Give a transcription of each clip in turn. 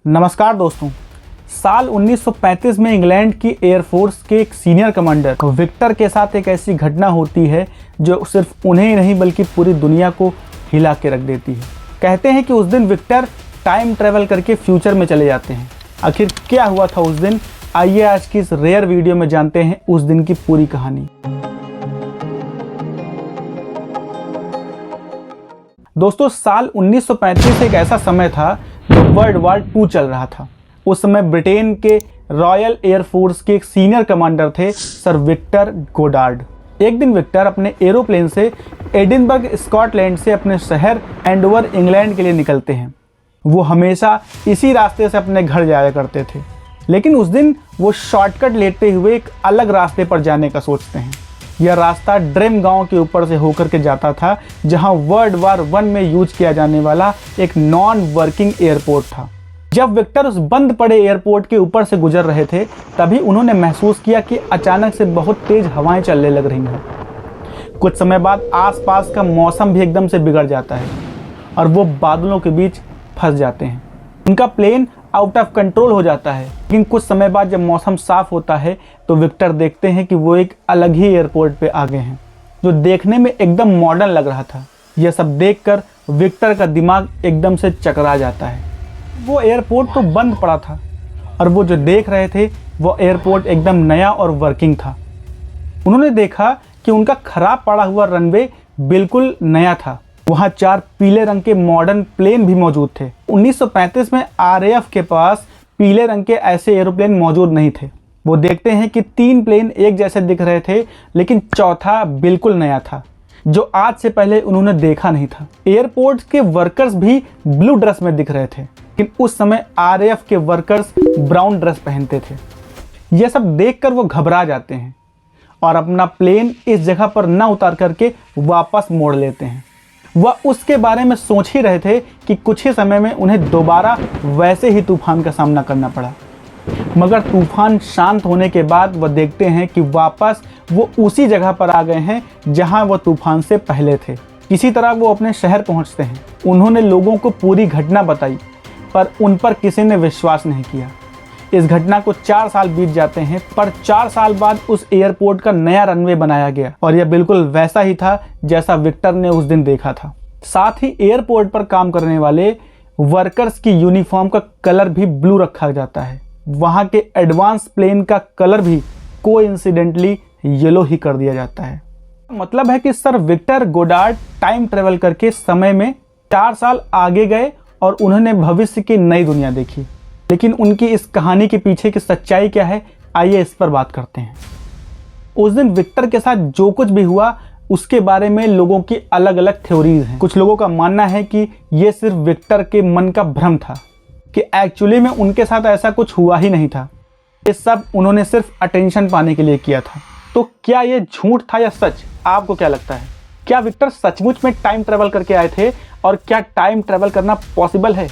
नमस्कार दोस्तों। साल 1935 में इंग्लैंड की एयरफोर्स के एक सीनियर कमांडर विक्टर के साथ एक ऐसी घटना होती है जो सिर्फ उन्हें ही नहीं बल्कि पूरी दुनिया को हिला के रख देती है। कहते हैं कि उस दिन विक्टर टाइम ट्रेवल करके फ्यूचर में चले जाते हैं। आखिर क्या हुआ था उस दिन, आइए आज की इस रेयर वीडियो में जानते हैं उस दिन की पूरी कहानी। दोस्तों, साल 1935 एक ऐसा समय था जब वर्ल्ड वॉर 2 चल रहा था। उस समय ब्रिटेन के रॉयल एयरफोर्स के एक सीनियर कमांडर थे सर विक्टर गोडार्ड। एक दिन विक्टर अपने एरोप्लेन से एडिनबर्ग स्कॉटलैंड से अपने शहर एंडोवर इंग्लैंड के लिए निकलते हैं। वो हमेशा इसी रास्ते से अपने घर जाया करते थे, लेकिन उस दिन वो शॉर्टकट लेते हुए एक अलग रास्ते पर जाने का सोचते हैं। यह रास्ता ड्रेम गांव के ऊपर से होकर के जाता था, जहां वर्ल्ड वॉर 1 में यूज किया जाने वाला एक नॉन वर्किंग एयरपोर्ट था। जब विक्टर उस बंद पड़े एयरपोर्ट के ऊपर से गुजर रहे थे, तभी उन्होंने महसूस किया कि अचानक से बहुत तेज हवाएं चलने लग रही हैं। कुछ समय बाद आसपास का मौसम भी एकदम से बिगड़ जाता है और वो बादलों के बीच फंस जाते हैं। उनका प्लेन आउट ऑफ कंट्रोल हो जाता है। लेकिन कुछ समय बाद जब मौसम साफ होता है तो विक्टर देखते हैं कि वो एक अलग ही एयरपोर्ट पे आ गए हैं, जो देखने में एकदम मॉडर्न लग रहा था। यह सब देखकर विक्टर का दिमाग एकदम से चकरा जाता है। वो एयरपोर्ट तो बंद पड़ा था और वो जो देख रहे थे वो एयरपोर्ट एकदम नया और वर्किंग था। उन्होंने देखा कि उनका खराब पड़ा हुआ रनवे बिल्कुल नया था। वहाँ 4 पीले रंग के मॉडर्न प्लेन भी मौजूद थे। 1935 में आरएएफ के पास पीले रंग के ऐसे एरोप्लेन मौजूद नहीं थे। वो देखते हैं कि 3 प्लेन एक जैसे दिख रहे थे, लेकिन चौथा बिल्कुल नया था, जो आज से पहले उन्होंने देखा नहीं था। एयरपोर्ट के वर्कर्स भी ब्लू ड्रेस में दिख रहे थे, लेकिन उस समय आरएएफ के वर्कर्स ब्राउन ड्रेस पहनते थे। यह सब देखकर वो घबरा जाते हैं और अपना प्लेन इस जगह पर न उतार करके वापस मोड़ लेते हैं। वह उसके बारे में सोच ही रहे थे कि कुछ ही समय में उन्हें दोबारा वैसे ही तूफान का सामना करना पड़ा। मगर तूफान शांत होने के बाद वह देखते हैं कि वापस वो उसी जगह पर आ गए हैं जहां वह तूफान से पहले थे। इसी तरह वो अपने शहर पहुंचते हैं। उन्होंने लोगों को पूरी घटना बताई, पर उन पर किसी ने विश्वास नहीं किया। इस घटना को 4 साल बीत जाते हैं, पर 4 साल बाद उस एयरपोर्ट का नया रनवे बनाया गया और यह बिल्कुल वैसा ही था जैसा विक्टर ने उस दिन देखा था। साथ ही एयरपोर्ट पर काम करने वाले वर्कर्स की यूनिफॉर्म का कलर भी ब्लू रखा जाता है। वहाँ के एडवांस प्लेन का कलर भी कोइंसिडेंटली येलो ही कर दिया जाता है। मतलब है कि sir Victor Goddard time travel करके समय में 4 साल आगे गए और उन्होंने भविष्य की नई दुनिया देखी। लेकिन उनकी इस कहानी के पीछे की सच्चाई क्या है, आइए इस पर बात करते हैं। उस दिन विक्टर के साथ जो कुछ भी हुआ उसके बारे में लोगों की अलग अलग थ्योरीज हैं। कुछ लोगों का मानना है कि ये सिर्फ विक्टर के मन का भ्रम था, कि एक्चुअली में उनके साथ ऐसा कुछ हुआ ही नहीं था। ये सब उन्होंने सिर्फ अटेंशन पाने के लिए किया था। तो क्या ये झूठ था या सच, आपको क्या लगता है? क्या विक्टर सचमुच में टाइम ट्रेवल करके आए थे और क्या टाइम ट्रेवल करना पॉसिबल है?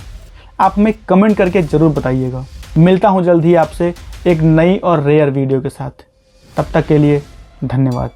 आप हमें कमेंट करके ज़रूर बताइएगा। मिलता हूँ जल्द ही आपसे एक नई और रेयर वीडियो के साथ। तब तक के लिए धन्यवाद।